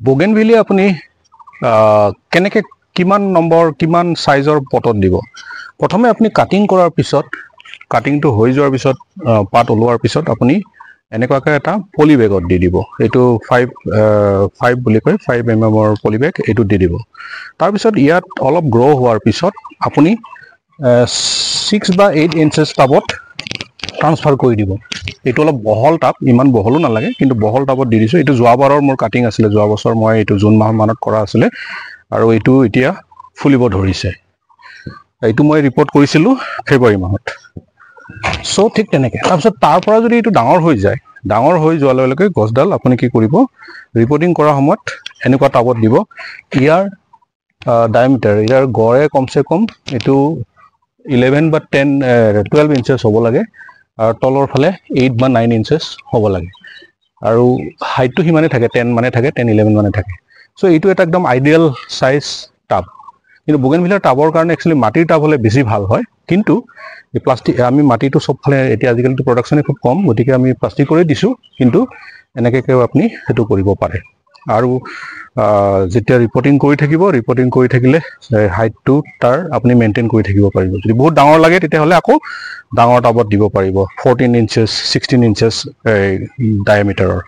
bougainvillea আপুনি কেনেকৈ কিমান নম্বৰ কিমান সাইজৰ পটত দিব প্ৰথমে আপুনি কাটিং কৰাৰ পিছত কাটিংটো হৈ যোৱাৰ পিছত পাত ওলোৱাৰ পিছত আপুনি এনেকুৱাকৈ এটা পলি বেগত দি দিব এটো 5 বুলি কয় 5 mm ৰ পলি বেগ এটো দি দিব তাৰ পিছত ইয়াত অলপ গ্ৰো হোৱাৰ পিছত আপুনি 6 বা 8 ইঞ্চেছ টাবত ট্ৰান্সফাৰ কৰি দিব এটো অলপ বহল টাব ইমান বহলো নালাগে কিন্তু বহল টাবত দি দিছো এটো যোৱাবাৰৰ মোৰ কাটিং আছিল যোৱা বছৰ মই এটো জুন মাহ মানত কৰা আছিল আৰু এটো এতিয়া ফুলিব ধৰিছে এটো মই ৰিপৰ্ট কৰিছিলো ফেব্ৰুৱাৰী মাহত সো ঠিক তেনেকৈ তাৰপিছত তাৰ পৰা যদি এটো ডাঙৰ হৈ যায় ডাঙৰ হৈ যোৱালৈকে গছডাল আপুনি কি কৰিব ৰিপৰ্টিং কৰা সময়ত এনেকুৱা টাবত দিব ইয়াৰ ডায়ামিটাৰ ইয়াৰ গড়ে কমসে কম এটো 11 বা 12 ইঞ্চেছ হ'ব লাগে আৰু তলৰ ফালে 8 বা 9 ইঞ্চেছ হ'ব লাগে আৰু হাইটটো হিমানে থাকে 10 মানে থাকে 10 11 মানে থাকে সো এইটো এটা একদম আইডিয়াল সাইজ টাব কিন্তু বুগেনভিলিয়াৰ টাবৰ কাৰণে একচুয়ালি মাটিৰ টাব হলে বেছি ভাল হয় কিন্তু এই প্লাষ্টিক আমি মাটিটো সব ফালে এতিয়া আজিকালিটো প্ৰডাকশনে খুব কম গতিকে আমি প্লাষ্টিক কৰি দিছো কিন্তু এনেকৈ আপুনি হেতু কৰিব পাৰে আৰু যেতিয়া ৰিপৰ্টিং কৰি থাকিলে হাইটটো তাৰ আপুনি মেইনটেইন কৰি থাকিব পাৰিব যদি বহুত ডাঙৰ লাগে তেতিয়া হলে আকৌ ডাঙৰ টাবত দিব পাৰিব 14 ইঞ্চেছ 16 ইঞ্চেছ ডায়ামিটাৰৰ